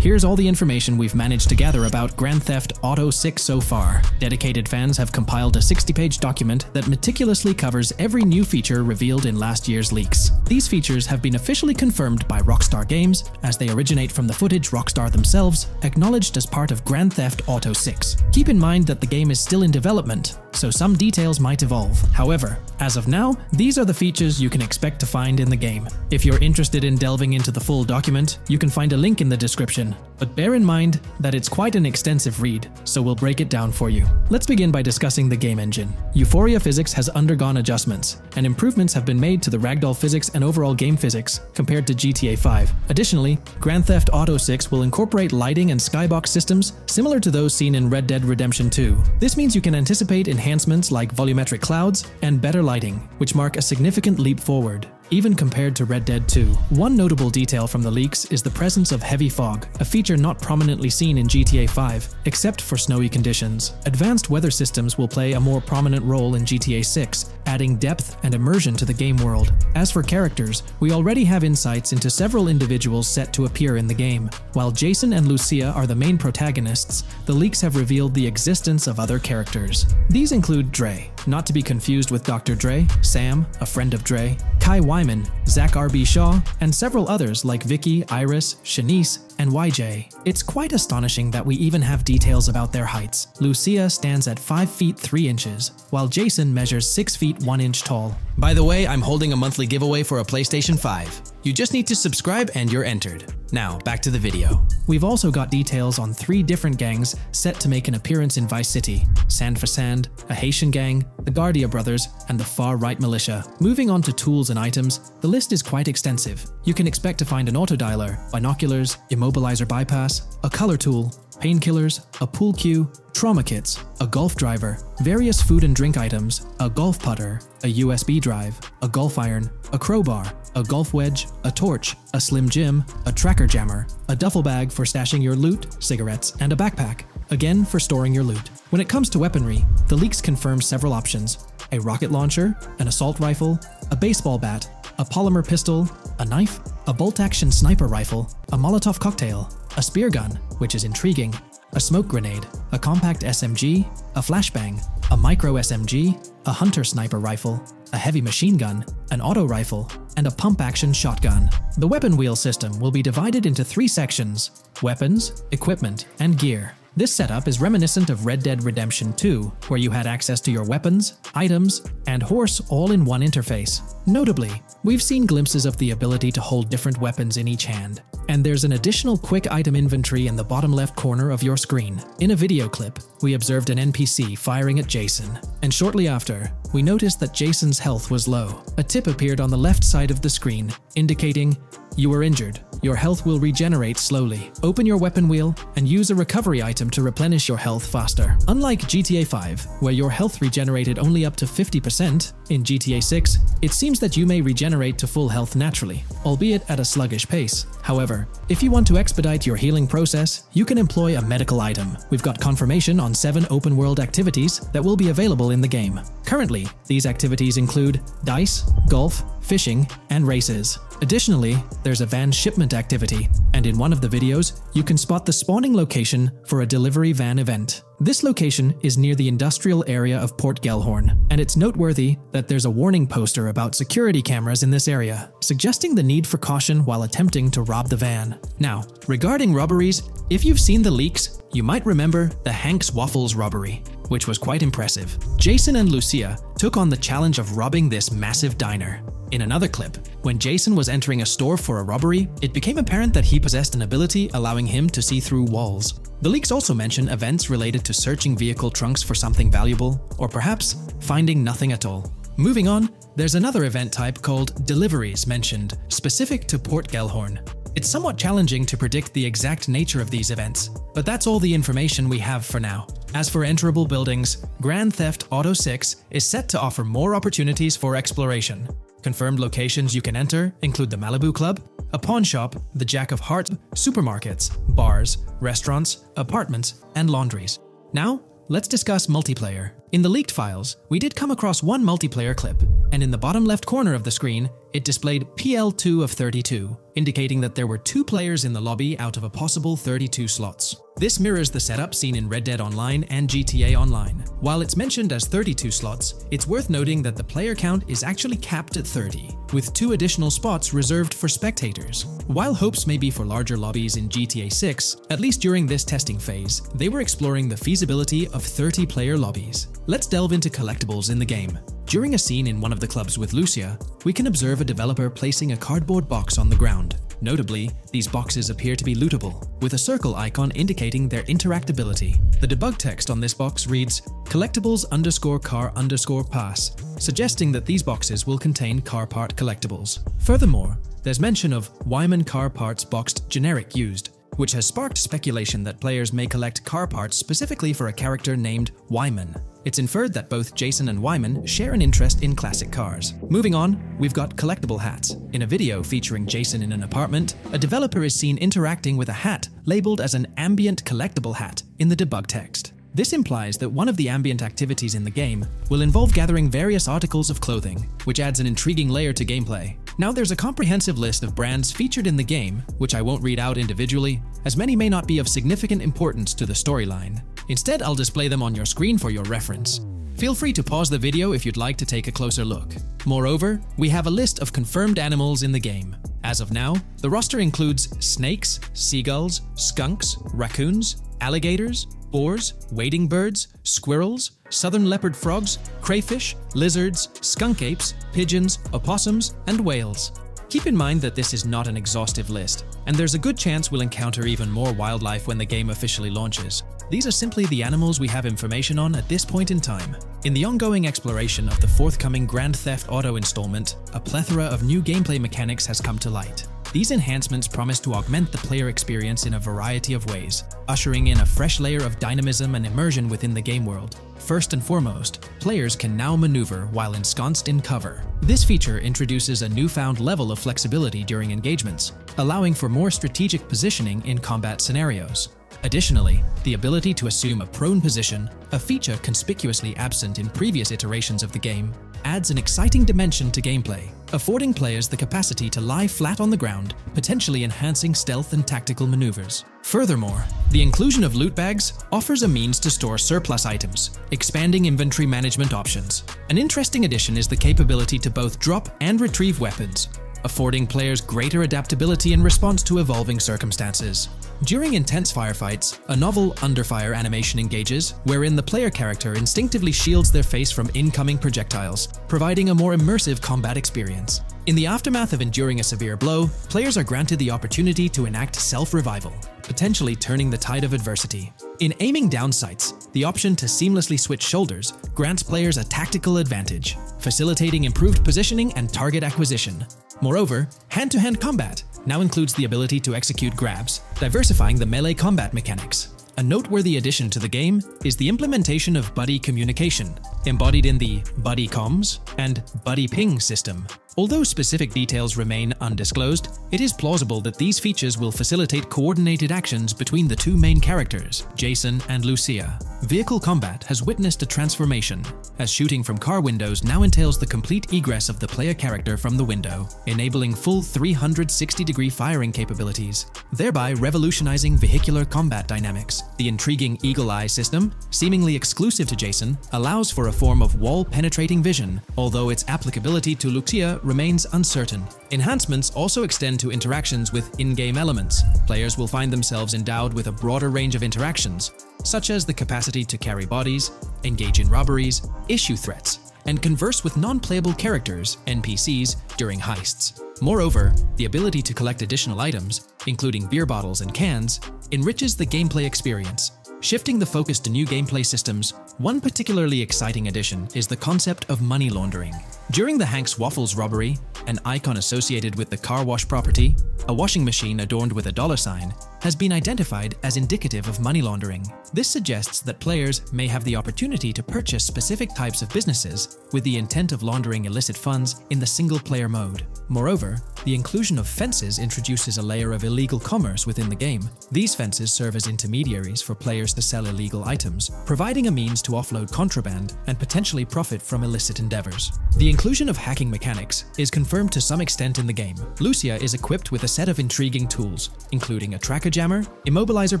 Here's all the information we've managed to gather about Grand Theft Auto 6 so far. Dedicated fans have compiled a 60-page document that meticulously covers every new feature revealed in last year's leaks. These features have been officially confirmed by Rockstar Games, as they originate from the footage Rockstar themselves acknowledged as part of Grand Theft Auto 6. Keep in mind that the game is still in development, so some details might evolve. However, as of now, these are the features you can expect to find in the game. If you're interested in delving into the full document, you can find a link in the description, but bear in mind that it's quite an extensive read, so we'll break it down for you. Let's begin by discussing the game engine. Euphoria physics has undergone adjustments, and improvements have been made to the ragdoll physics and overall game physics compared to GTA 5. Additionally, Grand Theft Auto 6 will incorporate lighting and skybox systems similar to those seen in Red Dead Redemption 2. This means you can anticipate enhancements like volumetric clouds and better lighting, which mark a significant leap forward, even compared to Red Dead 2. One notable detail from the leaks is the presence of heavy fog, a feature not prominently seen in GTA 5, except for snowy conditions. Advanced weather systems will play a more prominent role in GTA 6, adding depth and immersion to the game world. As for characters, we already have insights into several individuals set to appear in the game. While Jason and Lucia are the main protagonists, the leaks have revealed the existence of other characters. These include Dre, not to be confused with Dr. Dre, Sam, a friend of Dre, Kai Wyman, Zach R.B. Shaw, and several others like Vicky, Iris, Shanice, and YJ. It's quite astonishing that we even have details about their heights. Lucia stands at 5 feet 3 inches, while Jason measures 6 feet 1 inch tall. By the way, I'm holding a monthly giveaway for a PlayStation 5. You just need to subscribe and you're entered. Now, back to the video. We've also got details on 3 different gangs set to make an appearance in Vice City: Sand for Sand, a Haitian gang, the Guardia Brothers, and the Far-Right Militia. Moving on to tools and items, the list is quite extensive. You can expect to find an autodialer, binoculars, immobilizer bypass, a color tool, painkillers, a pool cue, trauma kits, a golf driver, various food and drink items, a golf putter, a USB drive, a golf iron, a crowbar, a golf wedge, a torch, a slim jim, a tracker jammer, a duffel bag for stashing your loot, cigarettes, and a backpack, again for storing your loot. When it comes to weaponry, the leaks confirm several options: a rocket launcher, an assault rifle, a baseball bat, a polymer pistol, a knife, a bolt-action sniper rifle, a Molotov cocktail, a spear gun, which is intriguing, a smoke grenade, a compact SMG, a flashbang, a micro SMG, a hunter sniper rifle, a heavy machine gun, an auto rifle, and a pump-action shotgun. The weapon wheel system will be divided into 3 sections: weapons, equipment, and gear. This setup is reminiscent of Red Dead Redemption 2, where you had access to your weapons, items, and horse all in one interface. Notably, we've seen glimpses of the ability to hold different weapons in each hand, and there's an additional quick item inventory in the bottom left corner of your screen. In a video clip, we observed an NPC firing at Jason, and shortly after, we noticed that Jason's health was low. A tip appeared on the left side of the screen, indicating, "You were injured. Your health will regenerate slowly. Open your weapon wheel and use a recovery item to replenish your health faster." Unlike GTA 5, where your health regenerated only up to 50%, in GTA 6, it seems that you may regenerate to full health naturally, albeit at a sluggish pace. However, if you want to expedite your healing process, you can employ a medical item. We've got confirmation on 7 open-world activities that will be available in the game. Currently, these activities include dice, golf, fishing, and races. Additionally, there's a van shipment activity, and in one of the videos, you can spot the spawning location for a delivery van event. This location is near the industrial area of Port Gellhorn, and it's noteworthy that there's a warning poster about security cameras in this area, suggesting the need for caution while attempting to rob the van. Now, regarding robberies, if you've seen the leaks, you might remember the Hank's Waffles robbery, which was quite impressive. Jason and Lucia took on the challenge of robbing this massive diner. In another clip, when Jason was entering a store for a robbery, it became apparent that he possessed an ability allowing him to see through walls. The leaks also mention events related to searching vehicle trunks for something valuable, or perhaps finding nothing at all. Moving on, there's another event type called Deliveries mentioned, specific to Port Gellhorn. It's somewhat challenging to predict the exact nature of these events, but that's all the information we have for now. As for enterable buildings, Grand Theft Auto 6 is set to offer more opportunities for exploration. Confirmed locations you can enter include the Malibu Club, a pawn shop, the Jack of Hearts, supermarkets, bars, restaurants, apartments, and laundries. Now, let's discuss multiplayer. In the leaked files, we did come across one multiplayer clip, and in the bottom left corner of the screen, it displayed PL2 of 32, indicating that there were 2 players in the lobby out of a possible 32 slots. This mirrors the setup seen in Red Dead Online and GTA Online. While it's mentioned as 32 slots, it's worth noting that the player count is actually capped at 30, with 2 additional spots reserved for spectators. While hopes may be for larger lobbies in GTA 6, at least during this testing phase, they were exploring the feasibility of 30-player lobbies. Let's delve into collectibles in the game. During a scene in one of the clubs with Lucia, we can observe a developer placing a cardboard box on the ground. Notably, these boxes appear to be lootable, with a circle icon indicating their interactability. The debug text on this box reads, collectibles_car_pass, suggesting that these boxes will contain car part collectibles. Furthermore, there's mention of Wyman car parts boxed generic used, which has sparked speculation that players may collect car parts specifically for a character named Wyman. It's inferred that both Jason and Wyman share an interest in classic cars. Moving on, we've got collectible hats. In a video featuring Jason in an apartment, a developer is seen interacting with a hat labeled as an ambient collectible hat in the debug text. This implies that one of the ambient activities in the game will involve gathering various articles of clothing, which adds an intriguing layer to gameplay. Now there's a comprehensive list of brands featured in the game, which I won't read out individually, as many may not be of significant importance to the storyline. Instead, I'll display them on your screen for your reference. Feel free to pause the video if you'd like to take a closer look. Moreover, we have a list of confirmed animals in the game. As of now, the roster includes snakes, seagulls, skunks, raccoons, alligators, boars, wading birds, squirrels, southern leopard frogs, crayfish, lizards, skunk apes, pigeons, opossums, and whales. Keep in mind that this is not an exhaustive list, and there's a good chance we'll encounter even more wildlife when the game officially launches. These are simply the animals we have information on at this point in time. In the ongoing exploration of the forthcoming Grand Theft Auto installment, a plethora of new gameplay mechanics has come to light. These enhancements promise to augment the player experience in a variety of ways, ushering in a fresh layer of dynamism and immersion within the game world. First and foremost, players can now maneuver while ensconced in cover. This feature introduces a newfound level of flexibility during engagements, allowing for more strategic positioning in combat scenarios. Additionally, the ability to assume a prone position, a feature conspicuously absent in previous iterations of the game, adds an exciting dimension to gameplay, affording players the capacity to lie flat on the ground, potentially enhancing stealth and tactical maneuvers. Furthermore, the inclusion of loot bags offers a means to store surplus items, expanding inventory management options. An interesting addition is the capability to both drop and retrieve weapons, affording players greater adaptability in response to evolving circumstances. During intense firefights, a novel under-fire animation engages, wherein the player character instinctively shields their face from incoming projectiles, providing a more immersive combat experience. In the aftermath of enduring a severe blow, players are granted the opportunity to enact self-revival, potentially turning the tide of adversity. In aiming down sights, the option to seamlessly switch shoulders grants players a tactical advantage, facilitating improved positioning and target acquisition. Moreover, hand-to-hand combat now includes the ability to execute grabs, diversifying the melee combat mechanics. A noteworthy addition to the game is the implementation of buddy communication, embodied in the Buddy Comms and Buddy Ping system. Although specific details remain undisclosed, it is plausible that these features will facilitate coordinated actions between the two main characters, Jason and Lucia. Vehicle combat has witnessed a transformation, as shooting from car windows now entails the complete egress of the player character from the window, enabling full 360-degree firing capabilities, thereby revolutionizing vehicular combat dynamics. The intriguing Eagle Eye system, seemingly exclusive to Jason, allows for a form of wall-penetrating vision, although its applicability to Lucia remains uncertain. Enhancements also extend to interactions with in-game elements. Players will find themselves endowed with a broader range of interactions, such as the capacity to carry bodies, engage in robberies, issue threats, and converse with non-playable characters, NPCs, during heists. Moreover, the ability to collect additional items, including beer bottles and cans, enriches the gameplay experience. Shifting the focus to new gameplay systems, one particularly exciting addition is the concept of money laundering. During the Hank's Waffles robbery, an icon associated with the car wash property, a washing machine adorned with a $sign, has been identified as indicative of money laundering. This suggests that players may have the opportunity to purchase specific types of businesses with the intent of laundering illicit funds in the single-player mode. Moreover, the inclusion of fences introduces a layer of illegal commerce within the game. These fences serve as intermediaries for players to sell illegal items, providing a means to offload contraband and potentially profit from illicit endeavors. The inclusion of hacking mechanics is confirmed to some extent in the game. Lucia is equipped with a set of intriguing tools, including a tracker jammer, immobilizer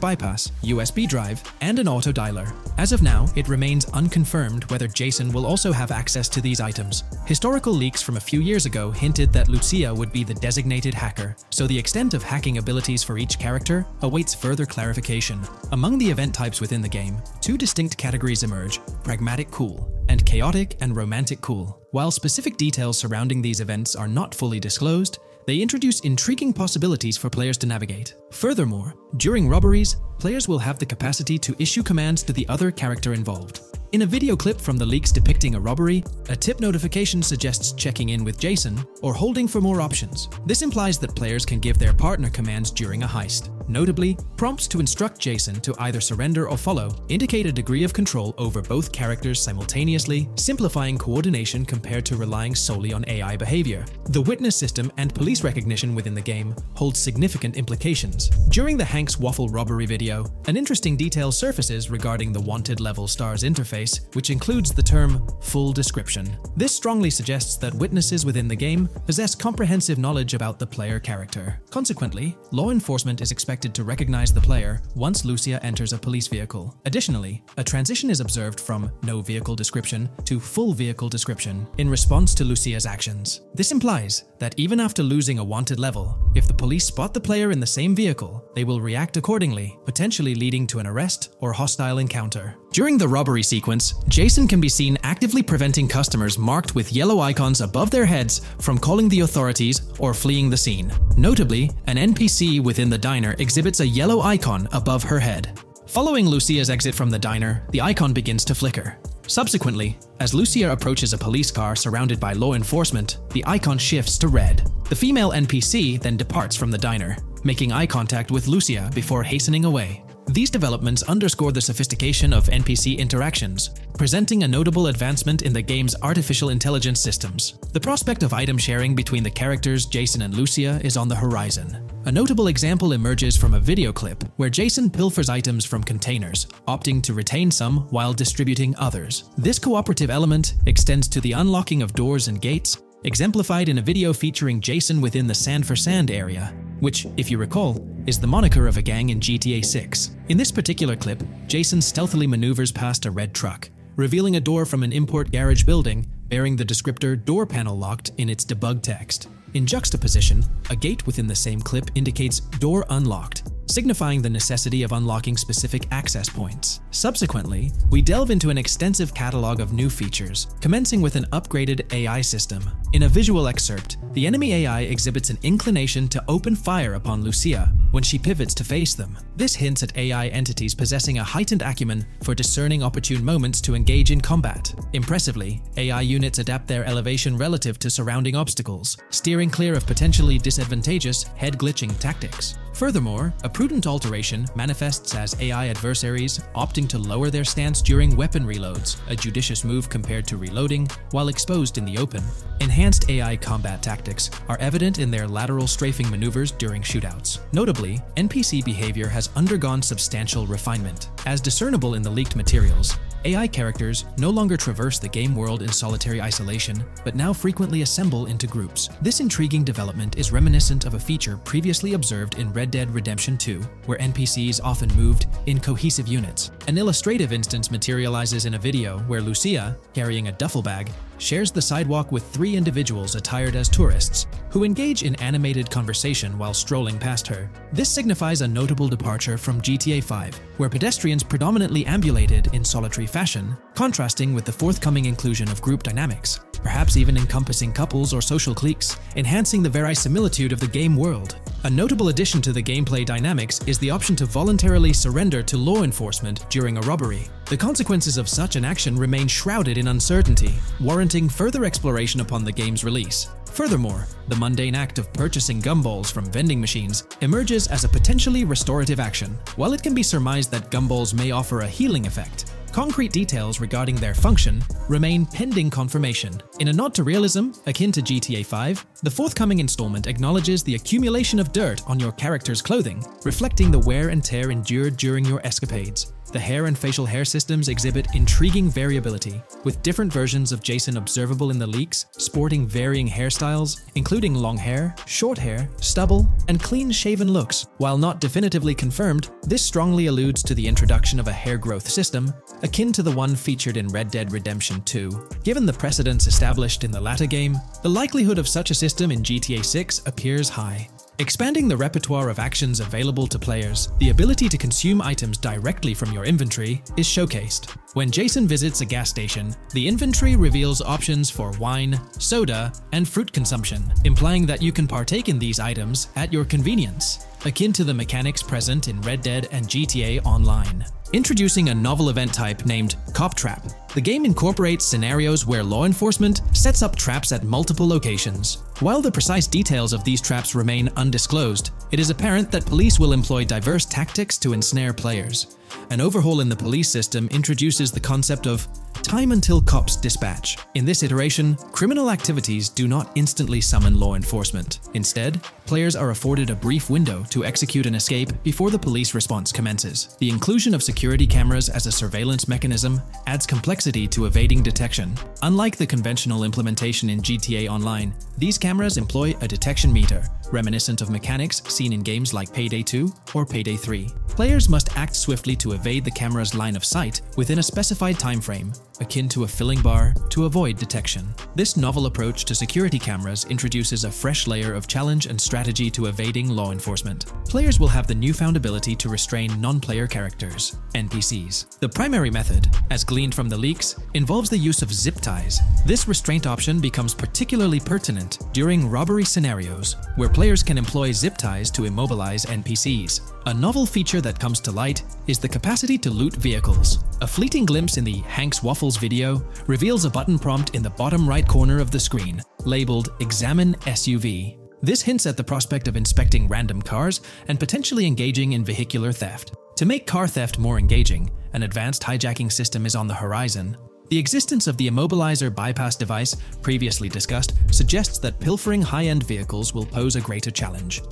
bypass, USB drive, and an auto dialer. As of now, it remains unconfirmed whether Jason will also have access to these items. Historical leaks from a few years ago hinted that Lucia would be the designated hacker, so the extent of hacking abilities for each character awaits further clarification. Among the event types within the game, two distinct categories emerge: pragmatic cool and chaotic and romantic cool. While specific details surrounding these events are not fully disclosed, they introduce intriguing possibilities for players to navigate. Furthermore, during robberies, players will have the capacity to issue commands to the other character involved. In a video clip from the leaks depicting a robbery, a tip notification suggests checking in with Jason or holding for more options. This implies that players can give their partner commands during a heist. Notably, prompts to instruct Jason to either surrender or follow indicate a degree of control over both characters simultaneously, simplifying coordination compared to relying solely on AI behavior. The witness system and police recognition within the game hold significant implications. During the Hank's Waffle robbery video, an interesting detail surfaces regarding the wanted level stars interface, which includes the term full description. This strongly suggests that witnesses within the game possess comprehensive knowledge about the player character. Consequently, law enforcement is expected to recognize the player once Lucia enters a police vehicle. Additionally, a transition is observed from no vehicle description to full vehicle description in response to Lucia's actions. This implies that even after losing a wanted level, if the police spot the player in the same vehicle, they will react accordingly, potentially leading to an arrest or hostile encounter. During the robbery sequence, Jason can be seen actively preventing customers marked with yellow icons above their heads from calling the authorities or fleeing the scene. Notably, an NPC within the diner exhibits a yellow icon above her head. Following Lucia's exit from the diner, the icon begins to flicker. Subsequently, as Lucia approaches a police car surrounded by law enforcement, the icon shifts to red. The female NPC then departs from the diner, making eye contact with Lucia before hastening away. These developments underscore the sophistication of NPC interactions, presenting a notable advancement in the game's artificial intelligence systems. The prospect of item sharing between the characters Jason and Lucia is on the horizon. A notable example emerges from a video clip where Jason pilfers items from containers, opting to retain some while distributing others. This cooperative element extends to the unlocking of doors and gates, exemplified in a video featuring Jason within the Sand for Sand area, which, if you recall, is the moniker of a gang in GTA 6. In this particular clip, Jason stealthily maneuvers past a red truck, revealing a door from an import garage building bearing the descriptor "door panel locked" in its debug text. In juxtaposition, a gate within the same clip indicates "door unlocked," signifying the necessity of unlocking specific access points. Subsequently, we delve into an extensive catalog of new features, commencing with an upgraded AI system. In a visual excerpt, the enemy AI exhibits an inclination to open fire upon Lucia when she pivots to face them. This hints at AI entities possessing a heightened acumen for discerning opportune moments to engage in combat. Impressively, AI units adapt their elevation relative to surrounding obstacles, steering clear of potentially disadvantageous head-glitching tactics. Furthermore, a prudent alteration manifests as AI adversaries opting to lower their stance during weapon reloads, a judicious move compared to reloading while exposed in the open. Enhanced AI combat tactics are evident in their lateral strafing maneuvers during shootouts. Notably, NPC behavior has undergone substantial refinement. As discernible in the leaked materials, AI characters no longer traverse the game world in solitary isolation, but now frequently assemble into groups. This intriguing development is reminiscent of a feature previously observed in Red Dead Redemption 2, where NPCs often moved in cohesive units. An illustrative instance materializes in a video where Lucia, carrying a duffel bag, shares the sidewalk with 3 individuals attired as tourists, who engage in animated conversation while strolling past her. This signifies a notable departure from GTA 5, where pedestrians predominantly ambulated in solitary fashion, contrasting with the forthcoming inclusion of group dynamics, perhaps even encompassing couples or social cliques, enhancing the verisimilitude of the game world. A notable addition to the gameplay dynamics is the option to voluntarily surrender to law enforcement during a robbery. The consequences of such an action remain shrouded in uncertainty, warranting further exploration upon the game's release. Furthermore, the mundane act of purchasing gumballs from vending machines emerges as a potentially restorative action. While it can be surmised that gumballs may offer a healing effect, concrete details regarding their function remain pending confirmation. In a nod to realism, akin to GTA 5, the forthcoming installment acknowledges the accumulation of dirt on your character's clothing, reflecting the wear and tear endured during your escapades. The hair and facial hair systems exhibit intriguing variability, with different versions of Jason observable in the leaks, sporting varying hairstyles, including long hair, short hair, stubble, and clean-shaven looks. While not definitively confirmed, this strongly alludes to the introduction of a hair growth system, akin to the one featured in Red Dead Redemption 2. Given the precedents established in the latter game, the likelihood of such a system in GTA 6 appears high. Expanding the repertoire of actions available to players, the ability to consume items directly from your inventory is showcased. When Jason visits a gas station, the inventory reveals options for wine, soda, and fruit consumption, implying that you can partake in these items at your convenience, akin to the mechanics present in Red Dead and GTA Online. Introducing a novel event type named Cop Trap, the game incorporates scenarios where law enforcement sets up traps at multiple locations. While the precise details of these traps remain undisclosed, it is apparent that police will employ diverse tactics to ensnare players. An overhaul in the police system introduces the concept of time until cops dispatch. In this iteration, criminal activities do not instantly summon law enforcement. Instead, players are afforded a brief window to execute an escape before the police response commences. The inclusion of security cameras as a surveillance mechanism adds complexity to evading detection. Unlike the conventional implementation in GTA Online, these cameras employ a detection meter, reminiscent of mechanics seen in games like Payday 2 or Payday 3. Players must act swiftly to evade the camera's line of sight within a specified time frame, akin to a filling bar, to avoid detection. This novel approach to security cameras introduces a fresh layer of challenge and strategy to evading law enforcement. Players will have the newfound ability to restrain non-player characters, NPCs. The primary method, as gleaned from the leaks, involves the use of zip ties. This restraint option becomes particularly pertinent during robbery scenarios, where players can employ zip ties to immobilize NPCs. A novel feature that comes to light is the capacity to loot vehicles. A fleeting glimpse in the Hank's Waffles video reveals a button prompt in the bottom right corner of the screen, labeled Examine SUV. This hints at the prospect of inspecting random cars and potentially engaging in vehicular theft. To make car theft more engaging, an advanced hijacking system is on the horizon. The existence of the immobilizer bypass device, previously discussed, suggests that pilfering high-end vehicles will pose a greater challenge.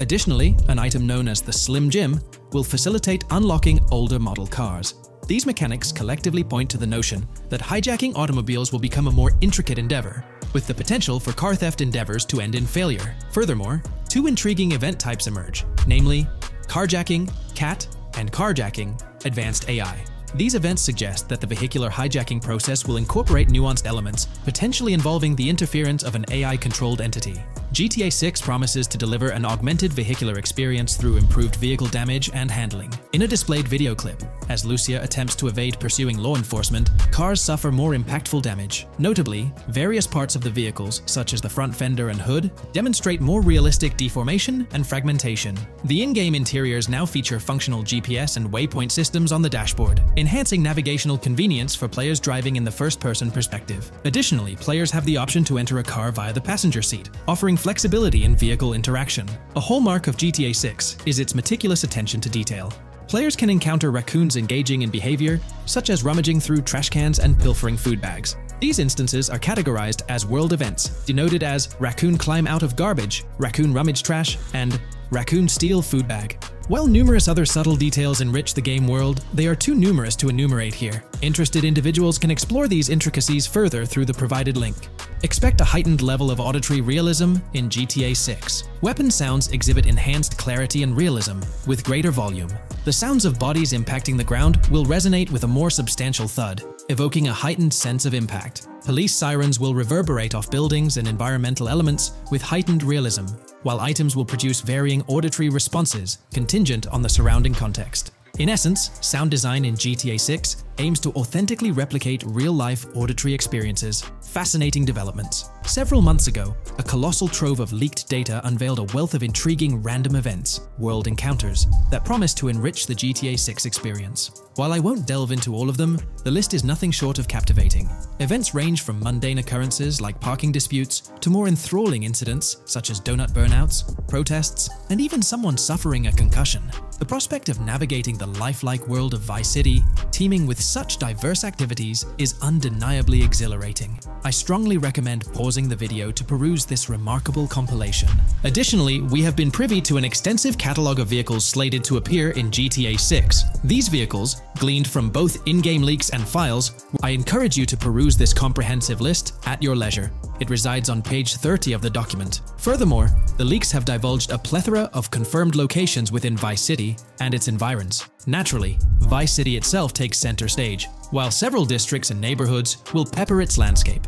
Additionally, an item known as the Slim Jim will facilitate unlocking older model cars. These mechanics collectively point to the notion that hijacking automobiles will become a more intricate endeavor, with the potential for car theft endeavors to end in failure. Furthermore, two intriguing event types emerge, namely carjacking, CAT, and carjacking, advanced AI. These events suggest that the vehicular hijacking process will incorporate nuanced elements, potentially involving the interference of an AI-controlled entity. GTA 6 promises to deliver an augmented vehicular experience through improved vehicle damage and handling. In a displayed video clip, as Lucia attempts to evade pursuing law enforcement, cars suffer more impactful damage. Notably, various parts of the vehicles, such as the front fender and hood, demonstrate more realistic deformation and fragmentation. The in-game interiors now feature functional GPS and waypoint systems on the dashboard, enhancing navigational convenience for players driving in the first-person perspective. Additionally, players have the option to enter a car via the passenger seat, offering flexibility in vehicle interaction. A hallmark of GTA 6 is its meticulous attention to detail. Players can encounter raccoons engaging in behavior, such as rummaging through trash cans and pilfering food bags. These instances are categorized as world events, denoted as raccoon climb out of garbage, raccoon rummage trash, and raccoon steal food bag. While numerous other subtle details enrich the game world, they are too numerous to enumerate here. Interested individuals can explore these intricacies further through the provided link. Expect a heightened level of auditory realism in GTA 6. Weapon sounds exhibit enhanced clarity and realism, with greater volume. The sounds of bodies impacting the ground will resonate with a more substantial thud, evoking a heightened sense of impact. Police sirens will reverberate off buildings and environmental elements with heightened realism, while items will produce varying auditory responses contingent on the surrounding context. In essence, sound design in GTA 6 aims to authentically replicate real-life auditory experiences, Fascinating developments. Several months ago, a colossal trove of leaked data unveiled a wealth of intriguing random events, world encounters, that promise to enrich the GTA 6 experience. While I won't delve into all of them, the list is nothing short of captivating. Events range from mundane occurrences like parking disputes to more enthralling incidents such as donut burnouts, protests, and even someone suffering a concussion. The prospect of navigating the lifelike world of Vice City, teeming with such diverse activities, is undeniably exhilarating. I strongly recommend pausing the video to peruse this remarkable compilation. Additionally, we have been privy to an extensive catalog of vehicles slated to appear in GTA 6. These vehicles, gleaned from both in-game leaks and files, I encourage you to peruse this comprehensive list at your leisure. It resides on page 30 of the document. Furthermore, the leaks have divulged a plethora of confirmed locations within Vice City and its environs. Naturally, Vice City itself takes center stage, while several districts and neighborhoods will pepper its landscape.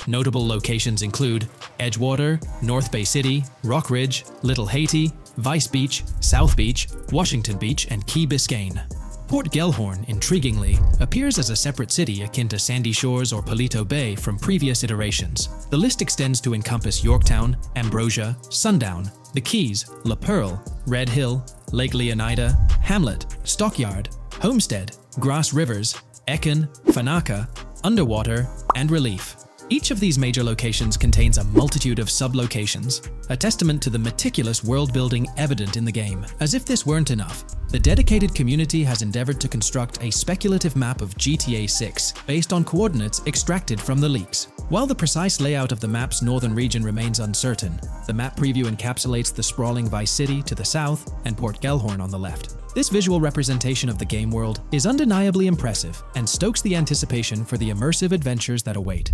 Notable locations include Edgewater, North Bay City, Rock Ridge, Little Haiti, Vice Beach, South Beach, Washington Beach, and Key Biscayne. Port Gellhorn, intriguingly, appears as a separate city akin to Sandy Shores or Palito Bay from previous iterations. The list extends to encompass Yorktown, Ambrosia, Sundown, the Keys, La Pearl, Red Hill, Lake Leonida, Hamlet, Stockyard, Homestead, Grass Rivers, Ekin, Fanaka, Underwater, and Relief. Each of these major locations contains a multitude of sub-locations, a testament to the meticulous world-building evident in the game. As if this weren't enough, the dedicated community has endeavored to construct a speculative map of GTA 6 based on coordinates extracted from the leaks. While the precise layout of the map's northern region remains uncertain, the map preview encapsulates the sprawling Vice City to the south and Port Gellhorn on the left. This visual representation of the game world is undeniably impressive and stokes the anticipation for the immersive adventures that await.